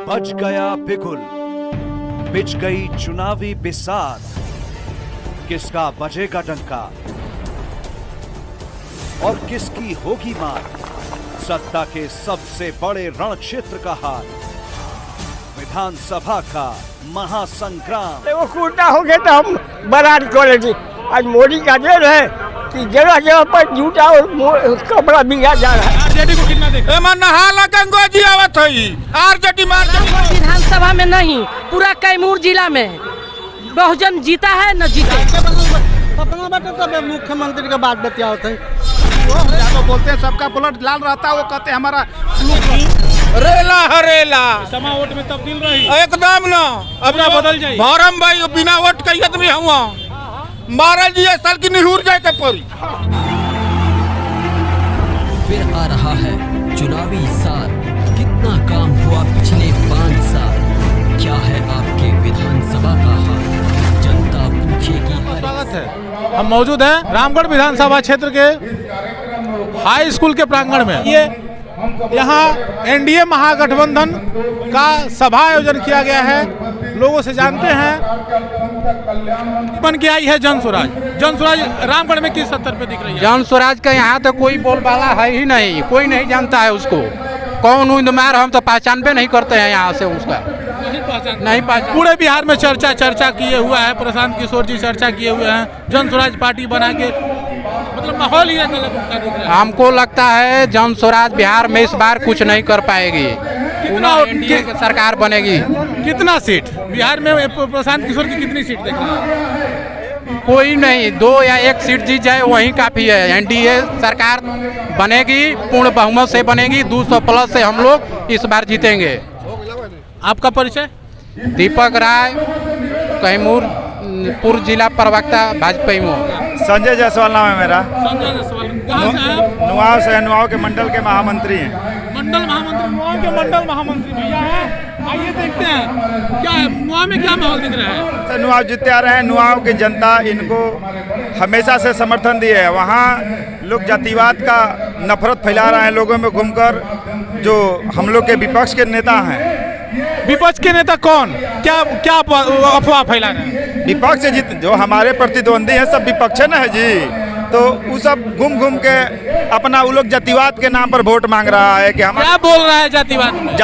बज गया बिगुल, बिछ गई चुनावी बिसात, किसका बजेगा डंका और किसकी होगी मार। सत्ता के सबसे बड़े रण क्षेत्र का हाल, विधानसभा का महासंग्राम। वो कूदना हो गया तो हम बरार कॉलेज आज मोदी का जेल है कि जगह जगह पर जूता और कपड़ा बिगा जा रहा है। आरजेडी को कितना देखा? नहाला गंगो जी आवत है आरजेडी मार विधानसभा में नहीं, पूरा कैमूर जिला में बहुजन जीता है न जीते। अपना बात तो मुख्यमंत्री का बात बतियावत है, तो बोलते हैं सबका बुलेट लाल रहता है, वो कहते हैं हमारा रेला हरेला समा वोट में तब्दील रही एकदम ना अपना बदल जाए। भरम भाई बिना वोट के आदमी हुआ मारल जी साल की निहुर जाए के परी। फिर आ रहा है चुनावी साल, कितना काम हुआ पिछले 5 साल, क्या है आपके विधानसभा का हाल, जनता पूछेगी। स्वागत है, हम मौजूद हैं रामगढ़ विधानसभा क्षेत्र के हाई स्कूल के प्रांगण में। ये यहाँ एनडीए महागठबंधन का सभा आयोजन किया गया है। लोगों से जानते हैं बन के आई है जन स्वराज। जन स्वराज रामगढ़ में किस स्तर पे दिख रही है? जन स्वराज का यहाँ तो कोई बोलबाला है ही नहीं, कोई नहीं जानता है उसको। कौन उम्मीदवार हम तो पहचान भी नहीं करते हैं यहाँ से उसका, नहीं पहचान। पूरे बिहार में चर्चा किए हुआ है, प्रशांत किशोर जी चर्चा किए हुए हैं, जन स्वराज पार्टी बना के, मतलब माहौल ही दिख रहा है। हमको लगता है जन स्वराज बिहार में इस बार कुछ नहीं कर पाएगी, एनडीए की सरकार बनेगी। कितना सीट बिहार में प्रशांत किशोर की कितनी सीट देख रहा है? कोई नहीं, 2 या 1 सीट जीत जाए वही काफी है। एनडीए सरकार बनेगी, पूर्ण बहुमत से बनेगी, 200 प्लस से हम लोग इस बार जीतेंगे। आपका परिचय? दीपक राय, कैमूर पूर्व जिला प्रवक्ता भाजपा में। संजय जायसवाल नाम है मेरा। संजय जायसवाल कहाँ से हैं? नुआव से, नुआव के मंडल के महामंत्री हैं। मंडल महामंत्री, नुआव के मंडल महामंत्री भैया हैं। आइए देखते हैं क्या है नुआव में, क्या माहौल दिख रहा है। नुआव जीतते आ रहे हैं। नुआव की जनता इनको हमेशा से समर्थन दिए है। वहाँ लोग जातिवाद का नफरत फैला रहे हैं लोगों में घूमकर। जो हम लोग के विपक्ष के नेता हैं, विपक्ष के नेता कौन, क्या अफवाह फैला रहे हैं? विपक्ष से जो हमारे प्रतिद्वंदी हैं सब विपक्ष है ना है जी, तो वो सब घूम के अपना वो लोग जातिवाद के नाम पर वोट मांग रहा है कि हम क्या बोल रहा है जातिवाद में?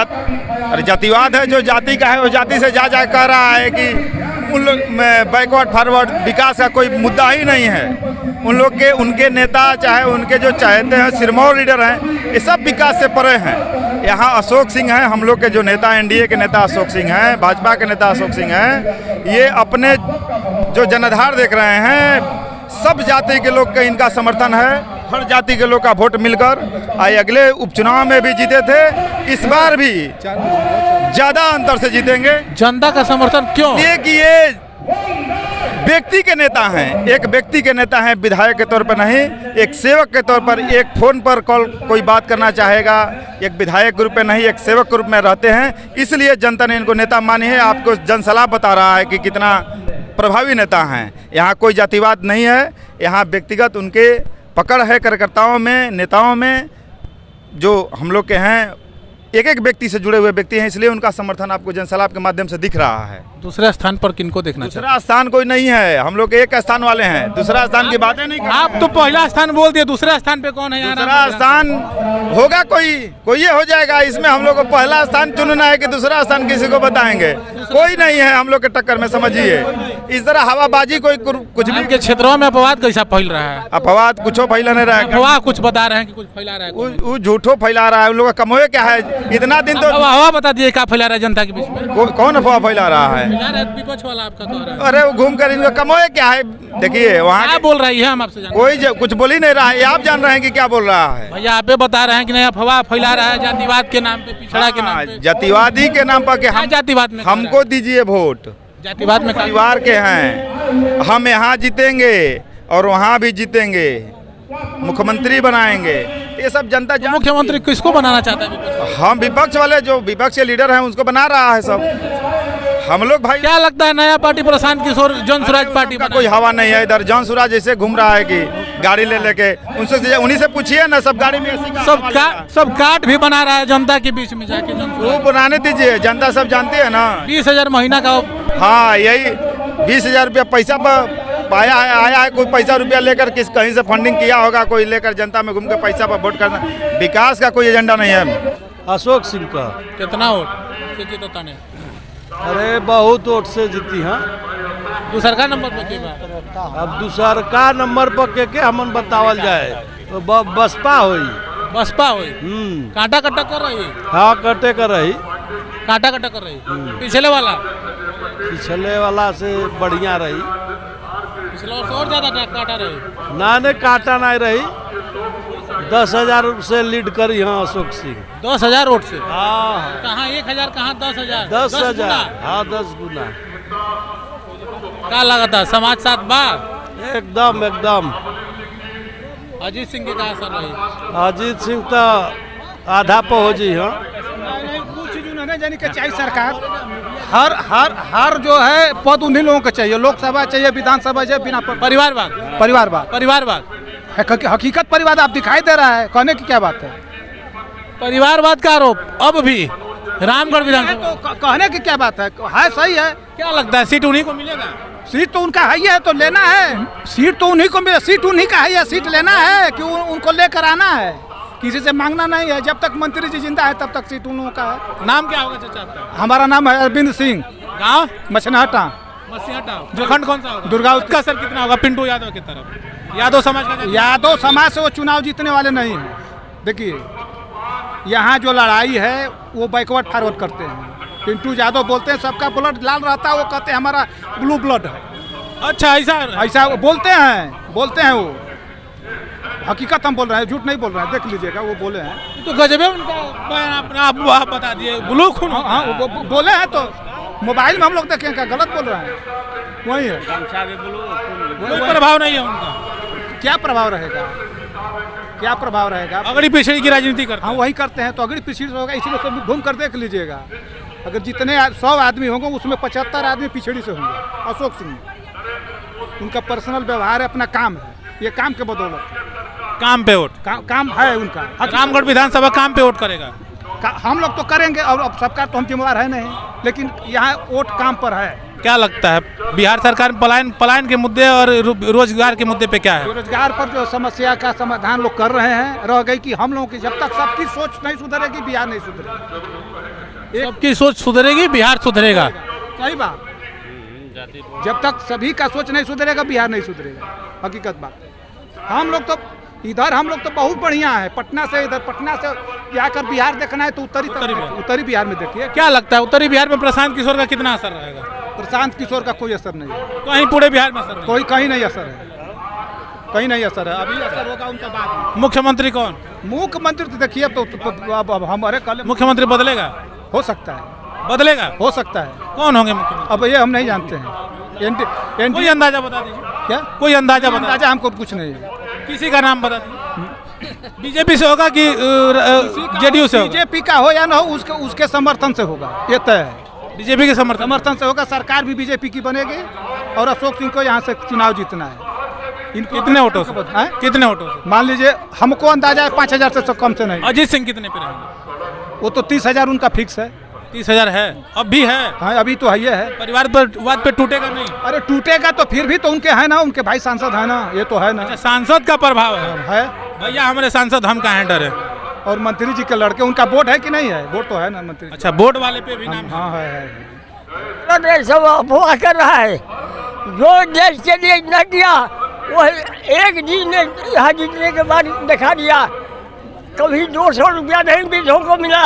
अरे जातिवाद है, जो जाति का है वो जाति से जा कह रहा है कि उन लोग में बैकवर्ड फॉरवर्ड विकास का कोई मुद्दा ही नहीं है। उन लोग के उनके नेता चाहे उनके जो चाहते हैं सिरमौर लीडर हैं, ये सब विकास से परे हैं। यहाँ अशोक सिंह हैं, हम लोग के जो नेता एनडीए के नेता अशोक सिंह हैं, भाजपा के नेता अशोक सिंह हैं। ये अपने जो जनाधार देख रहे हैं, सब जाति के लोग का इनका समर्थन है। हर जाति के लोग का वोट मिलकर आए। अगले उपचुनाव में भी जीते थे, इस बार भी ज्यादा अंतर से जीतेंगे। जनता का समर्थन क्यों? ये व्यक्ति के नेता हैं, एक व्यक्ति के नेता हैं, विधायक के तौर पर नहीं, एक सेवक के तौर पर। एक फोन पर कॉल कोई बात करना चाहेगा, एक विधायक के रूप में नहीं, एक सेवक के रूप में रहते हैं, इसलिए जनता ने इनको नेता मानी है। आपको जनसलाह बता रहा है कि कितना प्रभावी नेता हैं। यहाँ कोई जातिवाद नहीं है, यहाँ व्यक्तिगत उनके पकड़ है कार्यकर्ताओं में, नेताओं में। जो हम लोग के हैं एक व्यक्ति से जुड़े हुए व्यक्ति हैं, इसलिए उनका समर्थन आपको जनसलाह के माध्यम से दिख रहा है। दूसरे स्थान पर किनको देखना चाहिए? दूसरा स्थान कोई नहीं है, हम लोग एक स्थान वाले हैं, दूसरा स्थान की बातें नहीं। आप तो पहला स्थान बोल दिए, दूसरा स्थान पे कौन है? दूसरा स्थान होगा कोई ये हो जाएगा। इसमें हम लोग को पहला स्थान चुनना है कि दूसरा स्थान किसी को बताएंगे? कोई नहीं है हम लोग के टक्कर में, समझिए। इस तरह हवाबाजी कोई कुछ भी के क्षेत्रों में अपवाद कैसा फैल रहा है? अपवाद कुछ फैला नहीं रहा है। अफवाह कुछ बता रहे हैं कि कुछ फैला रहा है, वो झूठो फैला रहा है। उन लोग का कमोए क्या है? इतना दिन तो अफवाह बता दिए क्या फैला रहा है जनता के बीच में? कौन अफवाह फैला रहा है? विपक्ष वाला आपका कह रहा है। अरे वो घूम कर इनका कमोए क्या है? देखिए वहाँ क्या बोल रही है, हम आपसे कोई कुछ बोल ही नहीं रहा है। आप जान रहे हैं कि क्या बोल रहा है? भैया आप बता रहे हैं कि नहीं अफवाह फैला रहा है जातिवाद के नाम पे, पिछड़ा के नाम पे, जातिवादी के नाम पर। हम जातिवाद में हमको दीजिए वोट, जातिवाद में परिवार के हैं हम, यहाँ जीतेंगे और वहाँ भी जीतेंगे, मुख्यमंत्री बनाएंगे। ये सब जनता मुख्यमंत्री किसको बनाना चाहता है? हम विपक्ष वाले, जो विपक्ष के लीडर हैं उसको बना रहा है सब। हम लोग भाई क्या लगता है नया पार्टी प्रशांत किशोर जन स्वराज पार्टी का बना कोई है? हवा नहीं है इधर। जॉन सूरज जैसे घूम रहा है कि गाड़ी ले लेके, उनसे उन्हीं से पूछिए ना, सब गाड़ी में ऐसी का सब काट भी बना रहा है जनता के बीच में जाके। जन वो बनाने दीजिए, जनता सब जानती है ना। 20,000 महीना का हाँ, यही 20,000 रुपया पैसा पर पाया है, आया है। कोई पैसा रुपया लेकर किस कहीं से फंडिंग किया होगा, कोई लेकर जनता में घूम के पैसा पर वोट करना। विकास का कोई एजेंडा नहीं है। अशोक सिंह का। कितना वोट से जीतता ने? अरे बहुत वोट से जीती। हाँ, दूसर का नंबर पे के बा? अब दूसर का नंबर पर के हमन बतावल जाए तो बसपा हुई। बसपा हुई। कांटा कट्टा कर रही? हाँ, कटे कर रही। कांटा कट्टा कर रही। पिछले वाला से बढ़िया रही। पिछले वर्ष और ज्यादा काटा रही? ना ने काटा नहीं रही। 10,000 से लीड करी। हाँ, अशोक सिंह 10,000 वोट से। हाँ, कहाँ 1,000 कहाँ 10,000? 10,000। हाँ, 10 गुना। क्या लगता समाज साथ बा? एकदम एकदम। अजीत सिंह के कहा असर रही? अजीत सिंह तो आधा पहुंची। हाँ, कुछ चीज उन्होंने जानी के चाहिए सरकार। हर जो है पद उन्हीं लोगों को चाहिए। लोकसभा चाहिए, विधानसभा चाहिए, बिना परिवारवाद हकीकत परिवार आप दिखाई दे रहा है। कहने की क्या बात है? परिवारवाद का आरोप अब भी रामगढ़ विधानसभा। तो कहने की क्या बात है? सही है। क्या लगता है सीट उन्हीं को मिलेगा? सीट तो उनका है तो लेना है। सीट तो उन्हीं को मिले, सीट उन्हीं का है, सीट लेना है कि उनको लेकर आना है, किसी से मांगना नहीं है। जब तक मंत्री जी जिंदा है तब तक सीट उन लोगों का है। नाम क्या होगा चाचा आपका? हमारा नाम है अरविंद सिंह। गाँव मछनहटा। जो खंड कौन सा होगा? दुर्गा। उसका असर कितना होगा पिंटू यादव की तरफ? यादव समाज का? यादव समाज से वो चुनाव जीतने वाले नहीं हैं। देखिए, यहाँ जो लड़ाई है वो बैकवर्ड फॉरवर्ड करते हैं। पिंटू यादव बोलते हैं सबका ब्लड लाल रहता है, वो कहते हैं हमारा ब्लू ब्लड है। अच्छा, ऐसा वो बोलते हैं वो। हकीकत हम बोल रहे हैं, झूठ नहीं बोल रहे हैं। देख लीजिएगा, वो बोले हैं। तो गजबे उनका बयान अपना आप बता दिए, ब्लू खून। हाँ, वो बोले हैं तो मोबाइल में हम लोग देखें क्या गलत बोल रहे हैं? वही है। कोई प्रभाव नहीं है उनका? क्या प्रभाव रहेगा? अगड़ी पिछड़ी की राजनीति करते हैं। वही करते हैं तो अगड़ी पिछड़ी से होगा। इसलिए सब घूम कर देख लीजिएगा। अगर जितने 100 आदमी होंगे उसमें 75 आदमी पिछड़ी से होंगे। अशोक सिंह उनका पर्सनल व्यवहार है, अपना काम है, ये काम के बदौलत। काम पे वोट काम है उनका। रामगढ़ विधानसभा काम पे वोट करेगा। हम लोग तो करेंगे और अब सबका तो हम जिम्मेवार है नहीं, लेकिन यहाँ वोट काम पर है। क्या लगता है बिहार सरकार पलायन के मुद्दे और रोजगार के मुद्दे पे क्या है? रोजगार पर जो समस्या का समाधान लोग कर रहे हैं, रह गई कि हम लोगों की जब तक सबकी सोच नहीं सुधरेगी बिहार नहीं सुधरेगा। सबकी सोच सुधरेगी बिहार सुधरेगा। सही बात। जब तक सभी का सोच नहीं सुधरेगा बिहार नहीं सुधरेगा। हकीकत बात। हम लोग तो बहुत बढ़िया है। पटना से जाकर बिहार देखना है तो उत्तरी बिहार में देखिए। क्या लगता है उत्तरी बिहार में प्रशांत किशोर का कितना असर रहेगा? प्रशांत किशोर का कोई असर नहीं है। कहीं पूरे बिहार में असर नहीं? कोई कहीं नहीं असर है। अभी असर होगा उनका बाद। मुख्यमंत्री कौन? मुख्यमंत्री तो देखिए अब हमारे कल मुख्यमंत्री बदलेगा? हो सकता है। हो सकता है। कौन होंगे मुख्यमंत्री? अब ये हम नहीं जानते हैं। कोई अंदाजा बता दीजिए। क्या? कोई अंदाजा हमको कुछ नहीं है। किसी का नाम बता दीजिए। बीजेपी से होगा कि जेडीयू से होगा? बीजेपी का हो या ना हो उसके समर्थन से होगा, ये तय है। बीजेपी के समर्थन से होगा। सरकार भी बीजेपी की बनेगी और अशोक सिंह को यहाँ से चुनाव जीतना है। कितने वोटों से? मान लीजिए हमको अंदाजा है 5,000 से कम से नहीं। अजीत सिंह कितने पे रहेंगे? वो तो 30,000 उनका फिक्स है। 30,000 है? अब भी है? हाँ, अभी तो है है। परिवारवाद पे टूटेगा नहीं? अरे टूटेगा तो फिर भी तो उनके है ना, उनके भाई सांसद है ना, ये तो है ना। अच्छा, सांसद का प्रभाव है भैया। हमारे सांसद हम कहाँ डरे? और मंत्री जी के लड़के, उनका वोट है कि नहीं है? वोट तो है ना मंत्री। अच्छा, वोट वाले पे भी नाम? हाँ है। सब अफवाह कर रहा है। जो देश के लिए न किया वो एक जी ने यहाँ जीतने के बाद दिखा दिया। कभी 200 रुपया नहीं बीजों को मिला,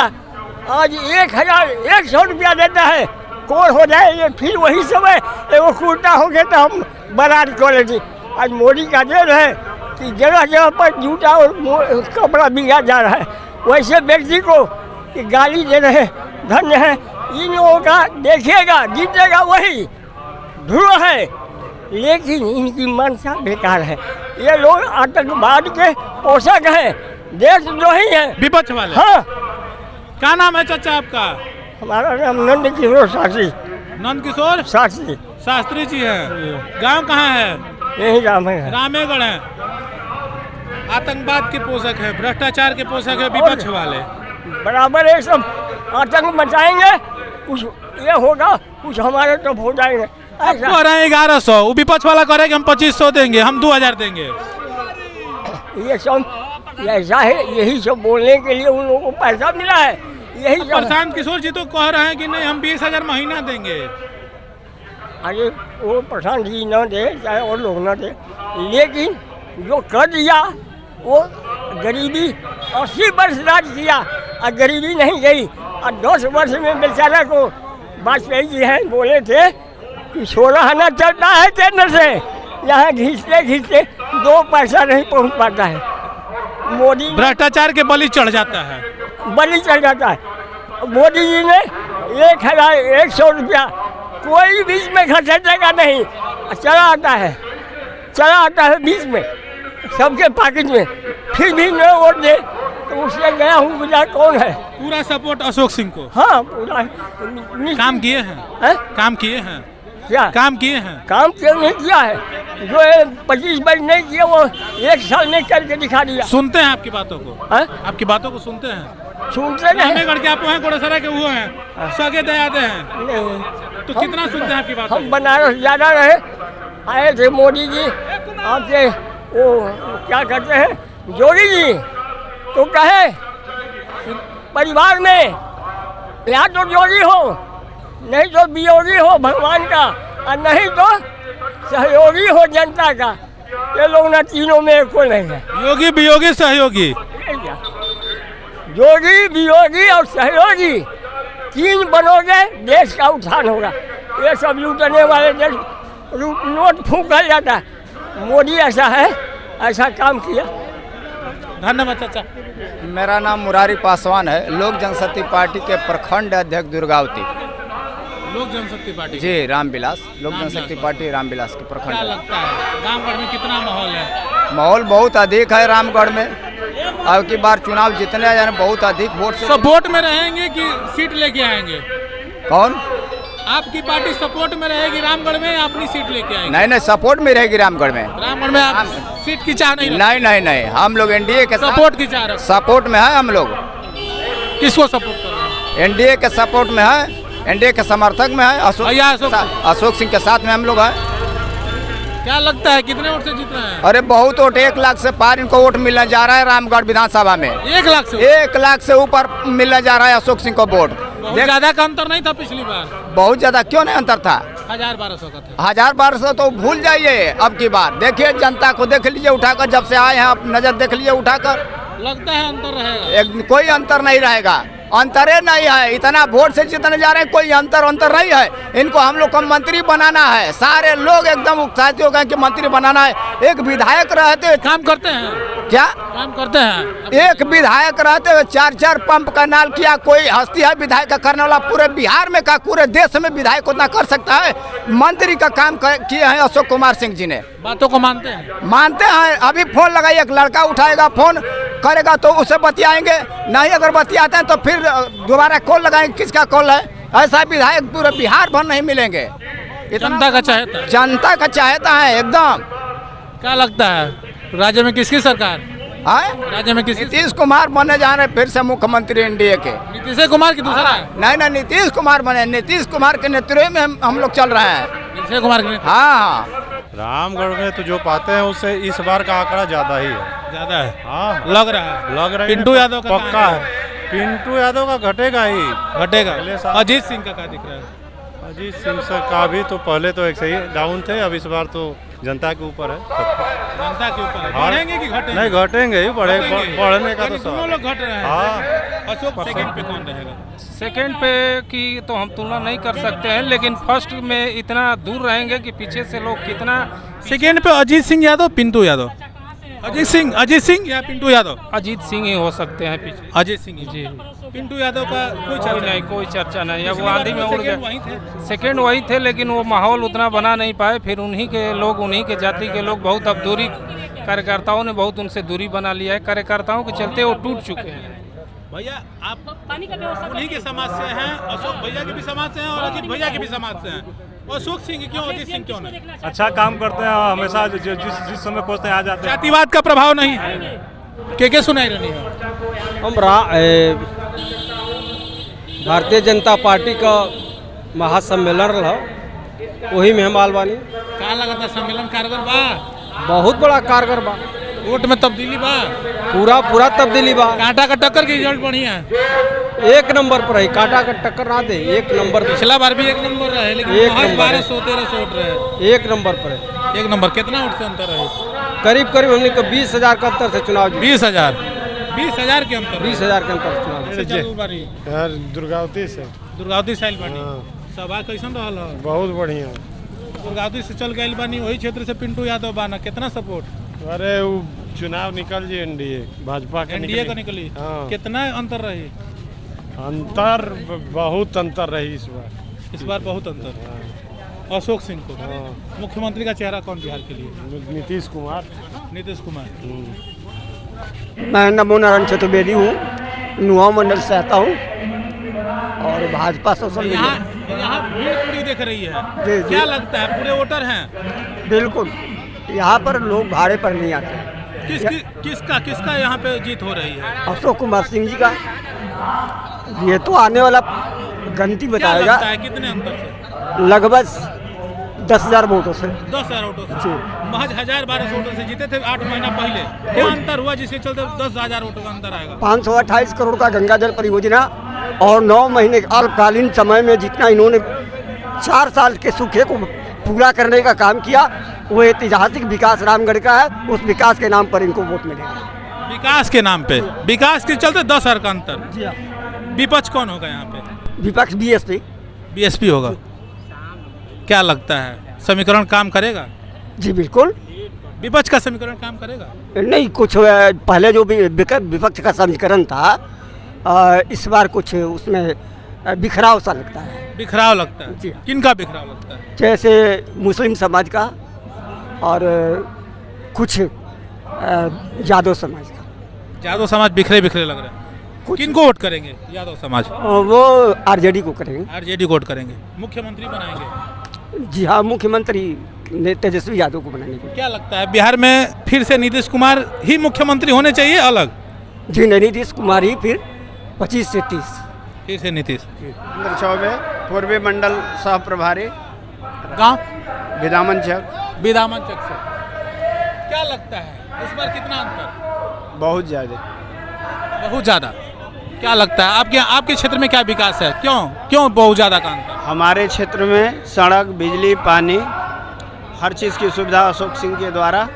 आज 1,100 रुपया देता है। कौन हो जाए ये फिर वही समय वो कूटा हो गया तो हम बरात कॉलेज। आज मोदी का देन है कि जगह जगह पर जूता और कपड़ा बिका जा रहा है। वैसे व्यक्ति को कि गाली दे रहे धन्य है। इन लोगों का देखिएगा, जीतेगा वही ध्रुव है, लेकिन इनकी मंशा बेकार है। ये लोग आतंकवाद के पोषक हैं, देशद्रोही हैं, विपक्ष वाले। हाँ। क्या नाम है चाचा आपका? हमारा नाम नंद किशोर शास्त्री। नंद किशोर शास्त्री शास्त्री जी हैं। गांव कहाँ है? यही राम है। रामेगढ़ है। आतंकवाद के पोषक है, भ्रष्टाचार के पोषक है विपक्ष वाले। बराबर है, सब आतंक मचाएंगे, कुछ ये होगा, कुछ हमारे तो हो जाएंगे। आपको आ रहे हैं 1100, वो विपक्ष वाला कह रहा है कि हम 2500 देंगे, हम 2000 देंगे। ये सब ऐसा है, यही सब बोलने के लिए उन लोगों को पैसा मिला है, यही सब। प्रशांत किशोर जी तो कह रहे हैं कि नहीं हम 20,000 महीना देंगे। अरे वो प्रशांत जी न दे चाहे और लोग न दे, लेकिन जो कर दिया वो गरीबी 80 वर्ष राज किया और गरीबी नहीं गई। और 10 वर्ष में बेचारा को वाजपेयी जी हैं बोले थे कि 16 आना चलता है केंद्र से, यहाँ घींचते घींचते 2 पैसा नहीं पहुँच पाता है। मोदी भ्रष्टाचार के बलि चढ़ जाता है, बलि चढ़ जाता है। मोदी जी ने 1,100 रुपया कोई बीच में खर्चेगा नहीं, चला आता है बीच में सबके पैकेज में, फिर भी मैं वोट दे तो उससे गया हूँ गुजरात कौन है। पूरा सपोर्ट अशोक सिंह को। हाँ पूरा काम किए हैं है? काम किए हैं क्या काम किए हैं? काम क्यों नहीं किया है? जो 25 वर्ष नहीं किया वो 1 साल में करके दिखा दिया। सुनते हैं आपकी बातों को? है? आपकी बातों को सुनते हैं? सुनते नहीं। रामेगढ़ के आप हैं, कोड़सरा के वो हैं, सगे दयादे हैं, नहीं तो कितना सुनते हैं आपकी बातों? हम बनारस ज़्यादा रहे, आए थे मोदी जी आपसे, वो क्या कहते हैं जोगी जी, तो कहे परिवार में या तो जोगी हो नहीं तो वियोगी हो भगवान का, और नहीं तो सहयोगी हो जनता का। ये लोग ना तीनों में एक को नहीं है। योगी वियोगी सहयोगी, योगी वियोगी और सहयोगी 3 बनोगे देश का उत्थान होगा। ये सब लूटने वाले देश नोट फूंका जाता है। मोदी ऐसा है, ऐसा काम किया। धन्यवाद चाचा। मेरा नाम मुरारी पासवान है, लोक जनशक्ति पार्टी के प्रखंड अध्यक्ष दुर्गावती। लोक जनशक्ति पार्टी जी रामविलास, लोक जनशक्ति पार्टी रामविलास के क्या प्रखंड। लगता है रामगढ़ में कितना माहौल है? माहौल बहुत अधिक है रामगढ़ में। अब की बार चुनाव जीतने जाने बहुत अधिक वोट से। सपोर्ट में रहेंगे कि सीट लेके आएंगे? कौन? आपकी पार्टी सपोर्ट में रहेगी रामगढ़ में या अपनी सीट लेके आएंगे? नहीं नहीं, सपोर्ट में रहेगी रामगढ़ में। रामगढ़ में आप सीट की चाह नहीं? नहीं नहीं नहीं, हम लोग एनडीए के सपोर्ट की चाह रहे? सपोर्ट में है हम लोग। किसको सपोर्ट कर रहे हैं? एनडीए के सपोर्ट में है, एनडीए के समर्थक में है, अशोक सिंह के साथ में हम लोग हैं। क्या लगता है कितने वोट से जीत रहे हैं? अरे बहुत वोट, 1 लाख से पार इनको वोट मिलने जा रहा है रामगढ़ विधानसभा में। 1 लाख से? 1 लाख से ऊपर मिलने जा रहा है अशोक सिंह को वोट। ज्यादा का अंतर नहीं था पिछली बार? बहुत ज्यादा क्यों नहीं अंतर था? 1000-1200 का था। 1000-1200 तो भूल जाइए। अब की बार देखिए, जनता को देख लीजिए उठाकर, जब से आए हैं आप नजर देख लीजिए उठाकर। लगता है अंतर रहेगा? कोई अंतर नहीं रहेगा, अंतरे नहीं है। इतना वोट से जीतने जा रहे हैं, कोई अंतर नहीं है। इनको हम लोग को मंत्री बनाना है। सारे लोग एकदम उत्साहित हो गए कि मंत्री बनाना है। एक विधायक रहते काम करते हैं क्या? काम करते हैं। एक विधायक रहते हुए 4-4 पंप का नाल किया। कोई हस्ती है विधायक का करने वाला? पूरे बिहार में का पूरे देश में विधायक उतना कर सकता है? मंत्री का काम किए हैं अशोक कुमार सिंह जी ने। बातों को मानते हैं? मानते हैं। अभी फोन लगाइए, एक लड़का उठाएगा, फोन करेगा तो उसे बतियाएंगे, नहीं अगर बतियाते हैं तो फिर दोबारा कॉल लगाएंगे, किसका कॉल है। ऐसा विधायक पूरे बिहार भर नहीं मिलेंगे। जनता का चाहता है? जनता का चाहता है एकदम। क्या लगता है राज्य में किसकी सरकार? राज्य में किसकी? नीतीश कुमार बने जा रहे फिर से मुख्यमंत्री एनडीए के। नीतीश कुमार की दूसरा है? नहीं, नीतीश कुमार बने। नीतीश कुमार के नेतृत्व में हम लोग चल रहे हैं। नीतीश कुमार के? हाँ। रामगढ़ में तो जो पाते हैं उससे इस बार का आंकड़ा ज्यादा ही है। ज्यादा है? हाँ लग रहा है। पिंटू यादव का पक्का है। पिंटू यादव का घटेगा ही, घटेगा। अजीत सिंह का क्या दिख रहा है? अजीत सिंह का भी तो पहले तो एक सही डाउन थे, अब इस बार तो जनता के ऊपर है। जनता के ऊपर है। बढ़ेंगे कि घटेंगे? नहीं घटेंगे ही, बढ़ने का तो दोनों लोग घट रहे हैं। हाँ। अशोक सेकंड पे कौन रहेगा? सेकंड पे की तो हम तुलना नहीं कर सकते हैं, लेकिन फर्स्ट में इतना दूर रहेंगे कि पीछे से लोग कितना। सेकंड पे अजीत सिंह यादव, पिंटू यादव? अजीत सिंह या पिंटू यादव? अजीत सिंह ही हो सकते हैं पीछे। अजीत सिंह जी। पिंटू यादव का कोई चर्चा नहीं? कोई चर्चा नहीं। अब वो आंधी में उड़ गए। सेकंड वही थे, लेकिन वो माहौल उतना बना नहीं पाए। फिर उन्हीं के लोग, उन्हीं के जाति के लोग बहुत अब दूरी, कार्यकर्ताओं ने बहुत उनसे दूरी बना लिया है। कार्यकर्ताओं के चलते वो टूट चुके हैं। भैया आप पानी का व्यवस्था उन्हीं के समाज से हैं, अशोक भैया के भी समाज से हैं और अजीत भैया के भी समाज से हैं। अशोक सिंह क्यों, अजीत सिंह क्यों नहीं? अच्छा काम करते हैं, हमेशा जिस समय खोजते हैं आ जाते हैं। जातिवाद का प्रभाव नहीं है। के सुनाई रही है? हम भारतीय जनता पार्टी का महासम्मेलन रहा, वही में हम आल बानी। का लगा था सम्मेलन कारगर बा? बहुत बड़ा कारगर बा। वोट में तब्दीली बा? पूरा तब्दीली बा। कांटा का टक्कर की रिजल्ट बढ़िया है, एक नंबर पर है। कांटा का टक्कर ना दे, एक नंबर। पिछला बार भी एक नंबर रहे, लेकिन 1213 वोट रहे। एक नंबर पर है। एक नंबर कितना वोट से अंतर रहे? करीब हमने को 20,000 का अंतर से चुनाव। 20,000 के अंतर। 20,000 के अंतर चुनाव। यार दुर्गावती से साइल बानी सभा कैसन रहल है? बहुत बढ़िया। दुर्गावती से चल गए बानी, वही क्षेत्र से पिंटू यादव बाना, कितना सपोर्ट? अरे वो चुनाव निकल जी एनडीए भाजपा का एनडीए का निकली। हाँ। कितना अंतर रही? अंतर बहुत अंतर रही इस बार बहुत अंतर। अशोक सिंह को मुख्यमंत्री का चेहरा कौन बिहार के लिए? नीतीश कुमार। मैं नमो नारायण चतुर्वेदी हूँ, नुआ मंडल से आता हूँ और भाजपा सोशल यहाँ भीड़ पूरी दिख रही है। जी। क्या लगता है पूरे वोटर हैं? बिल्कुल, यहाँ पर लोग भाड़े पर नहीं आते हैं। किसका यहाँ पे जीत हो रही है? अशोक कुमार सिंह जी का। ये तो आने वाला गणती बताएगा। कितने अंतर से? लगभग 10,000 वोटों से। 10,000 वोटों से? जी। महज 1,012 वोटों से जीते थे 8 महीना पहले। क्या अंतर हुआ जिसके चलते 10,000 वोटों का अंतर आएगा? 528 करोड़ का गंगा जल परियोजना और 9 महीने अल्पकालीन समय में जितना इन्होंने 4 साल के सूखे को पूरा करने का काम किया, वो ऐतिहासिक विकास रामगढ़ का है। उस विकास के नाम पर इनको वोट मिलेगा। विकास के नाम पे, विकास के चलते 10,000 का अंतर। जी हाँ। विपक्ष कौन होगा यहाँ पे? विपक्ष बीएसपी होगा। क्या लगता है समीकरण काम करेगा? जी बिल्कुल। विपक्ष का समीकरण काम करेगा? नहीं, कुछ पहले जो विपक्ष का समीकरण था, इस बार कुछ उसमें बिखराव सा लगता है। बिखराव लगता है? जी। किनका बिखराव लगता है? जैसे मुस्लिम समाज का और कुछ यादव समाज का। यादव समाज बिखरे लग रहे हैं। किनको वोट करेंगे यादव समाज? वो आरजेडी को करेंगे। आरजेडी को वोट करेंगे। मुख्यमंत्री बनाएंगे? जी हाँ, मुख्यमंत्री तेजस्वी यादव को बनाने को। क्या लगता है बिहार में फिर से नीतीश कुमार ही मुख्यमंत्री होने चाहिए अलग? जी नहीं, नीतीश कुमार ही फिर 25 से 30। फिर से नीतीश। चौबे पूर्वी मंडल सह प्रभारी, गाँव विदामन चक से। क्या लगता है इस बार कितना अंतर? बहुत ज़्यादा। क्या लगता है आपके क्षेत्र में क्या विकास है? क्यों बहुत ज़्यादा का अंतर? हमारे क्षेत्र में सड़क, बिजली, पानी, हर चीज़ की सुविधा अशोक सिंह के द्वारा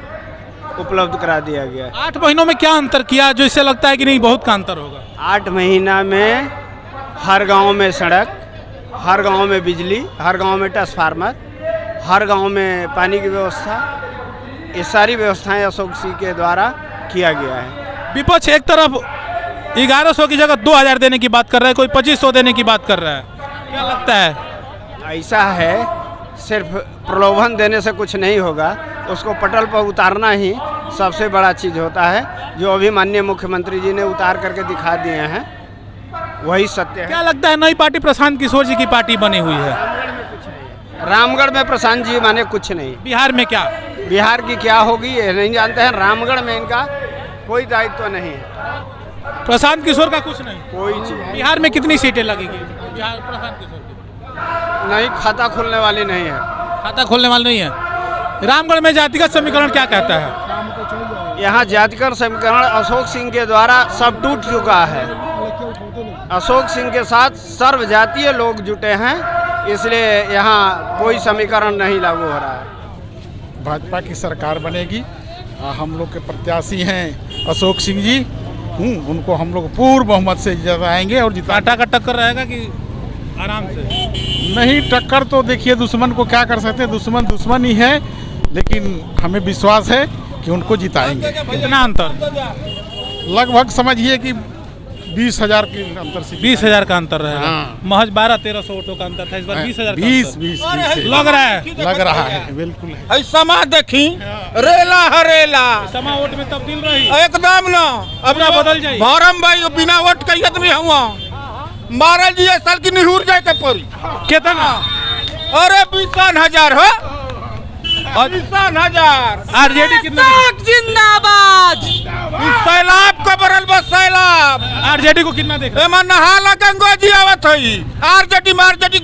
उपलब्ध करा दिया गया है। 8 महीनों में क्या अंतर किया जो इससे लगता है कि नहीं बहुत का अंतर होगा? 8 महीना में हर गांव में सड़क, हर गांव में बिजली, हर गांव में ट्रांसफार्मर, हर गांव में पानी की व्यवस्था, ये सारी व्यवस्थाएं अशोक सिंह के द्वारा किया गया है। विपक्ष एक तरफ 1100 की जगह 2,000 देने की बात कर रहा है, कोई 2500 देने की बात कर रहा है। क्या लगता है? ऐसा है, सिर्फ प्रलोभन देने से कुछ नहीं होगा, उसको पटल पर उतारना ही सबसे बड़ा चीज़ होता है, जो अभी माननीय मुख्यमंत्री जी ने उतार करके दिखा दिए हैं, वही सत्य है। क्या लगता है नई पार्टी प्रशांत किशोर जी की पार्टी बनी हुई है? रामगढ़ में प्रशांत जी माने कुछ नहीं। बिहार में क्या? बिहार की क्या होगी ये नहीं जानते हैं। रामगढ़ में इनका कोई दायित्व नहीं है। प्रशांत किशोर का कुछ नहीं, कोई चीज। बिहार में कितनी सीटें लगेगी बिहार प्रशांत किशोर की? नहीं, खाता खोलने वाली नहीं है। खाता खोलने वाली नहीं है। रामगढ़ में जातिगत समीकरण क्या कहता है? यहाँ जातिगत समीकरण अशोक सिंह के द्वारा सब टूट चुका है। अशोक सिंह के साथ सर्व जातीय लोग जुटे हैं, इसलिए यहाँ कोई समीकरण नहीं लागू हो रहा है। भाजपा की सरकार बनेगी। हम लोग के प्रत्याशी हैं अशोक सिंह जी, उनको हम लोग पूर्ण बहुमत से जिताएंगे और कांटा का टक्कर रहेगा कि आराम से? नहीं, टक्कर तो देखिए दुश्मन को क्या कर सकते हैं, दुश्मन ही है, लेकिन हमें विश्वास है कि उनको जिताएंगे। कितना अंतर? लगभग समझिए कि 20,000 के अंतर से 20,000 का अंतर रहेगा। हाँ। महज 1200-1300 वोटों का अंतर था, इस बार 20,000 का 20 अंतर। से लग रहा है, बिल्कुल है। समा देखी रेला हरेला समा वोट में तब्दील रही एकदम ना अपना बदल जाए। भरम भाई बिना वोट के आदमी हुआ महाराज जी साल की निहुर जाए के पड़ी कितना? अरे 20,000 हो 20,000। आरजेडी कितना? जिंदाबाद। सैलाब का बरल बस सैलाब। आरजेडी को कितना देख? एमा नहाला गंगा जी आवत हई आरजेडी मारजेडी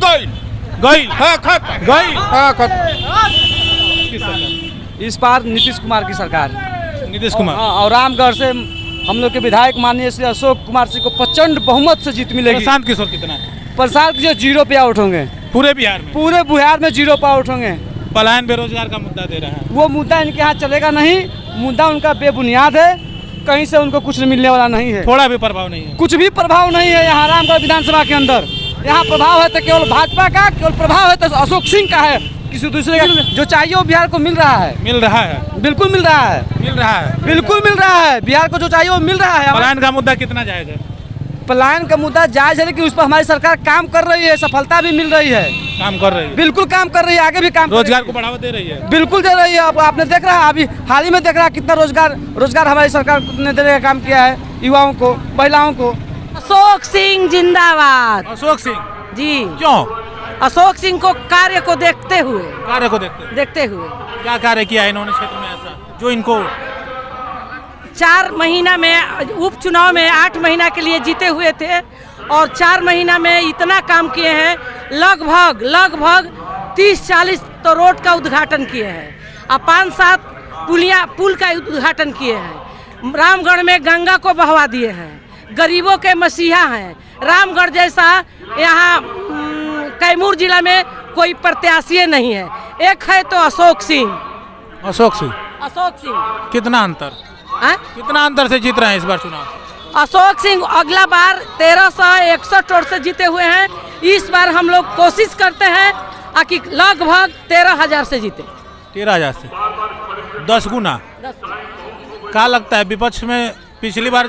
गई हां खत गई हां खत। इस बार नीतीश कुमार की सरकार। नीतीश कुमार और रामगढ़ से हम लोग के विधायक माननीय श्री अशोक कुमार सिंह को प्रचंड बहुमत से जीत मिलेगी। प्रशांत किशोर कितना? प्रशांत किशोर 0 पे आउट होंगे पूरे बिहार में। पूरे बिहार में 0 पे आउट होंगे। पलायन बेरोजगार का मुद्दा दे रहा है, वो मुद्दा इनके यहाँ चलेगा नहीं। मुद्दा उनका बेबुनियाद है, कहीं से उनको कुछ मिलने वाला नहीं है। थोड़ा भी प्रभाव नहीं है, कुछ भी प्रभाव नहीं है यहाँ रामगढ़ विधानसभा के अंदर। यहाँ प्रभाव है तो केवल भाजपा का, केवल प्रभाव है तो अशोक सिंह का है। किसी दूसरे का जो चाहिए वो बिहार को मिल रहा है। मिल रहा है, बिल्कुल मिल रहा है, मिल रहा है, बिल्कुल मिल रहा है। बिहार को जो चाहिए वो मिल रहा है। पलायन का मुद्दा कितना जायज है? पलायन का मुद्दा जायज है, लेकिन उस पर हमारी सरकार काम कर रही है, सफलता भी मिल रही है। काम कर रही है, बिल्कुल काम कर रही है, आगे भी काम रोजगार को बढ़ावा दे रही है, बिल्कुल दे रही है। अब आपने देख रहा है, अभी हाल ही में देख रहा है कितना रोजगार हमारी सरकार ने देने का काम किया है युवाओं को, महिलाओं को। अशोक सिंह जिंदाबाद। अशोक सिंह जी। क्यों? अशोक सिंह को कार्य को देखते हुए क्या कार्य किया है इन्होंने क्षेत्र में ऐसा जो इनको 4 महीना में उपचुनाव में 8 महीना के लिए जीते हुए थे और 4 महीना में इतना काम किए हैं। लगभग 30-40 तो रोड का उद्घाटन किए हैं और 5-7 पुल का उद्घाटन किए हैं। रामगढ़ में गंगा को बहवा दिए हैं। गरीबों के मसीहा हैं। रामगढ़ जैसा यहाँ कैमूर जिला में कोई प्रत्याशी नहीं है। एक है तो अशोक सिंह। कितना अंतर? कितना अंतर से जीत रहे हैं इस बार चुनाव? अशोक सिंह अगला बार 1361 वोट से जीते हुए हैं। इस बार हम लोग कोशिश करते हैं कि लगभग 13,000 से जीते। 13,000 से 10 गुना। क्या लगता है विपक्ष में पिछली बार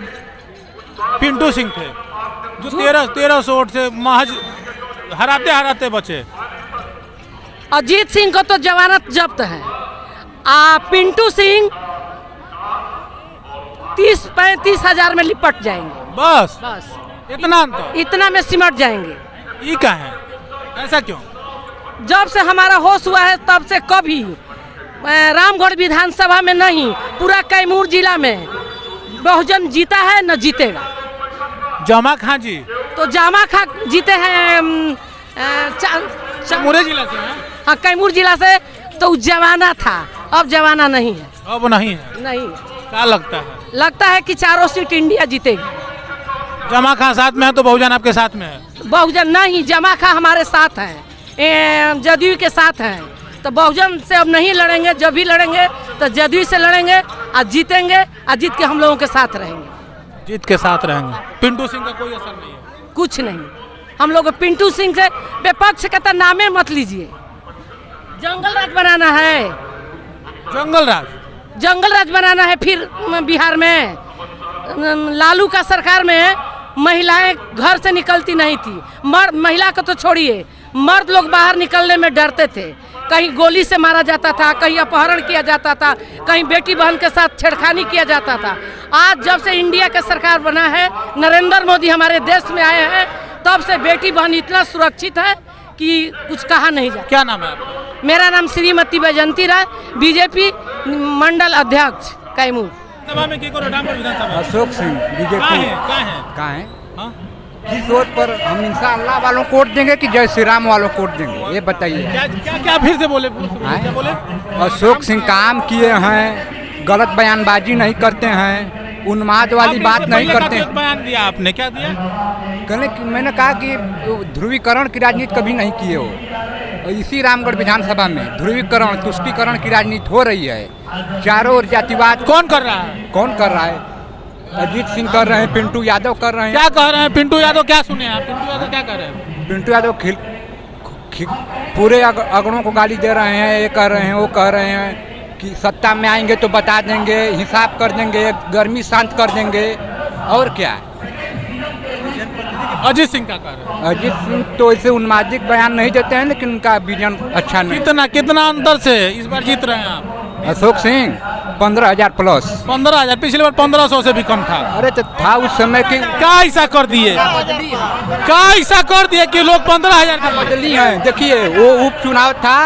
पिंटू सिंह थे जो 1300 वोट से महज हराते बचे। अजीत सिंह को तो जमानत जब्त है। पिंटू सिंह 30-35 हजार में लिपट जाएंगे। बस इतना अंतर? इतना में सिमट जाएंगे। ये क्या है, ऐसा क्यों? जब से हमारा होश हुआ है तब से कभी रामगढ़ विधानसभा में नहीं, पूरा कैमूर जिला में बहुजन जीता है न जीतेगा। जमा खां जी तो जामा खां जीते हैं कैमूर जिला से। हाँ, कैमूर जिला से। तो जमाना था, अब जमाना नहीं है। अब नहीं है। नहीं। क्या लगता है? लगता है कि 4 सीट इंडिया जीतेगी। जमा खां साथ में है तो बहुजन आपके साथ में है? बहुजन नहीं, जमा खां हमारे साथ है, जदयू के साथ है। तो बहुजन से अब नहीं लड़ेंगे। जब भी लड़ेंगे तो जदयू से लड़ेंगे और जीतेंगे और जीत के हम लोगों के साथ रहेंगे। जीत के साथ रहेंगे। पिंटू सिंह का कोई असर नहीं है? कुछ नहीं। हम लोग पिंटू सिंह से विपक्ष का तो नामे मत लीजिए। जंगल राज बनाना है। जंगल राज बनाना है। फिर बिहार में लालू का सरकार में महिलाएं घर से निकलती नहीं थी। महिला को तो छोड़िए, मर्द लोग बाहर निकलने में डरते थे। कहीं गोली से मारा जाता था, कहीं अपहरण किया जाता था, कहीं बेटी बहन के साथ छेड़खानी किया जाता था। आज जब से इंडिया का सरकार बना है, नरेंद्र मोदी हमारे देश में आए हैं, तब से बेटी बहन इतना सुरक्षित है कि कुछ कहा नहीं जाता। क्या नाम है आपका? मेरा नाम श्रीमती बैजंती राय, बीजेपी मंडल अध्यक्ष कैमूर। सभा में की करो रामगढ़ विधानसभा? अशोक सिंह बीजेपी। कहाँ है? किस वोट पर हम इंशाअल्लाह वालों को वोट देंगे कि जय श्री राम वालों को वोट देंगे, ये बताइए। क्या फिर से बोले? क्या बोले? अशोक सिंह काम किए हैं, गलत बयानबाजी नहीं करते हैं, उन्माद वाली बात नहीं करते हैं। बयान दिया आपने, क्या दिया? मैंने कहा कि ध्रुवीकरण की राजनीति कभी नहीं किए हो। इसी रामगढ़ विधानसभा में ध्रुवीकरण तुष्टीकरण की राजनीति हो रही है। चारों ओर जातिवाद। कौन कर रहा है? अजीत सिंह कर रहे हैं, पिंटू यादव कर रहे हैं। क्या कह रहे हैं पिंटू यादव? क्या सुने आप? पिंटू यादव क्या कर रहे हैं? पिंटू यादव पूरे अगड़ों को गाली दे रहे हैं। ये कह रहे हैं, वो कह रहे हैं कि सत्ता में आएंगे तो बता देंगे, हिसाब कर देंगे, गर्मी शांत कर देंगे। और क्या? अजीत सिंह का कार्य? अजीत सिंह तो ऐसे उन्मादिक बयान नहीं देते हैं, लेकिन उनका विजन अच्छा नहीं। कितना अंतर से इस बार जीत रहे हैं आप? अशोक सिंह 15,000 प्लस। 15,000, पिछली बार 1500 से भी कम था। अरे तो था उस समय की। क्या ऐसा कर दिए, क्या ऐसा कर दिए कि लोग 15,000 बदली हैं? देखिए वो उपचुनाव था,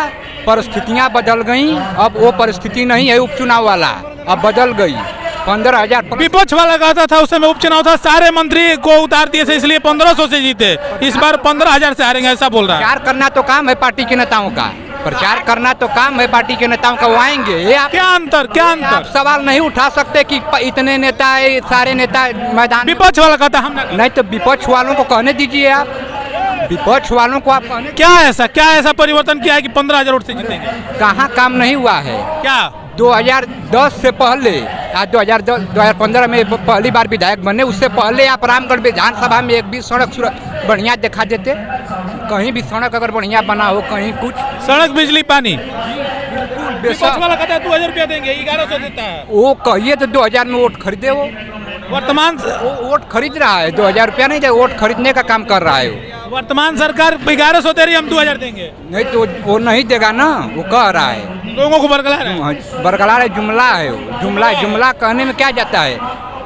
परिस्थितियां बदल गई, अब वो परिस्थिति नहीं है उपचुनाव वाला, अब बदल गई। 15,000 विपक्ष वाला कहता था उस समय उपचुनाव था, सारे मंत्री को उतार दिए थे इसलिए 1500 से जीते, इस बार 15,000 से हारेंगे, ऐसा बोल रहा है। प्रचार करना तो काम है पार्टी के नेताओं का, प्रचार करना तो काम है पार्टी के नेताओं का, वो आएंगे। ये आप क्या अंतर आप सवाल नहीं उठा सकते कि इतने नेता है, सारे नेता मैदान। विपक्ष वाला कहता हम नहीं, तो विपक्ष वालों को कहने दीजिए आप, विपक्ष वालों को आप कहने। क्या ऐसा परिवर्तन किया है कि 15,000 वोट से जीतेंगे? कहाँ काम नहीं हुआ है? क्या 2010 से पहले, आज 2015 में पहली बार विधायक बने, उससे पहले आप रामगढ़ विधानसभा में एक भी सड़क बढ़िया दिखा देते? कहीं भी सड़क अगर बढ़िया बना हो, कहीं कुछ सड़क बिजली पानी। विपक्ष वाला कहता है 2,000 रुपया देंगे, 1100 देता है। वो कहिए तो 2,000 में वोट खरीदे, वो वर्तमान वोट खरीद रहा है, 2,000 रुपया नहीं दे, वोट खरीदने का काम कर रहा है। वर्तमान सरकार 1100 दे रही, हम 2,000 देंगे। नहीं तो वो नहीं देगा ना, वो कह रहा है, लोगों को बरगला है, जुमला है वो, जुमला कहने में क्या जाता है?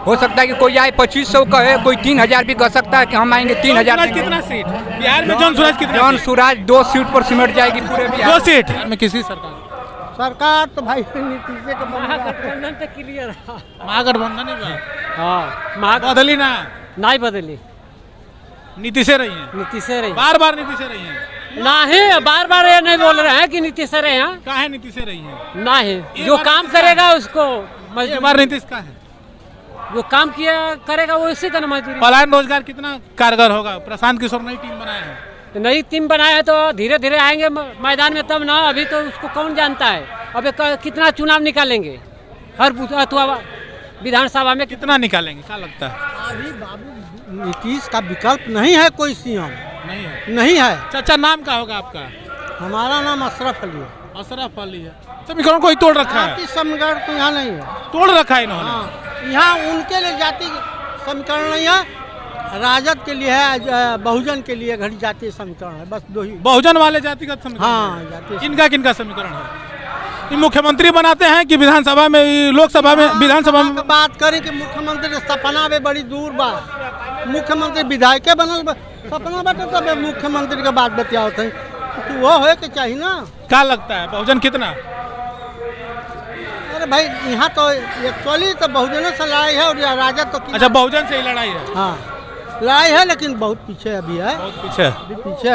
हो सकता है कि कोई आए 2500 कहे, कोई 3,000 भी कह सकता है कि हम आएंगे 3,000। कितना सीट बिहार में? जॉन सूरज कितना? जॉन सूरज 2 सीट पर सिमट जाएगी पूरे बिहार। 2 सीट में किसी सरकार तो भाई नीतीश का महागठबंधन तो क्लियर है। महागठबंधन है। हाँ, बदली ना, नहीं बदली, नीतीश से रही है, नीतीश से रही, बार नीतीश से रही है। नहीं, बार ये नहीं बोल रहे हैं कि नीतीश से रहे हैं। कहाँ है नीतीश से रही है? नहीं, जो काम करेगा उसको बार नीतीश का है, जो काम किया करेगा वो इसी का ना मजदूरी। पलायन रोजगार कितना कारगर होगा? प्रशांत किशोर नई टीम बनाया है, नई टीम बनाया है तो धीरे धीरे आएंगे मैदान में, तब ना, अभी तो उसको कौन जानता है। अभी कितना चुनाव निकालेंगे हर विधानसभा में, कितना निकालेंगे, क्या लगता है? अभी बाबू नीतीश का विकल्प नहीं है, कोई सीएम नहीं है। चाचा नाम क्या होगा आपका? हमारा नाम अशरफ अली है। अशरफ अली है। समीकरण कोई तोड़ रखा है? समीकरण तो यहाँ नहीं है, तोड़ रखा है इन्होंने। यहाँ उनके लिए जाति समीकरण नहीं है, राजद के लिए है, बहुजन के लिए घड़ी जातीय समीकरण है, बस 2 ही। बहुजन वाले जातिगत समीकरण? हाँ, जातीय। किनका समीकरण है? ये मुख्यमंत्री बनाते हैं कि विधानसभा में, लोकसभा में, विधानसभा में? बात करें कि मुख्यमंत्री सपना में बड़ी दूर बा, मुख्यमंत्री विधायक बनल सपना बाटे, तब मुख्यमंत्री का बात बतियाओ थे, तो वो होए के चाहिए ना। क्या लगता है बहुजन कितना? अरे भाई यहाँ तो एक्चुअली तो बहुजनों से लड़ाई है और राजद तो। अच्छा, बहुजन से ही लड़ाई है? हाँ, लड़ाई है, लेकिन बहुत पीछे अभी है, बहुत पीछे है।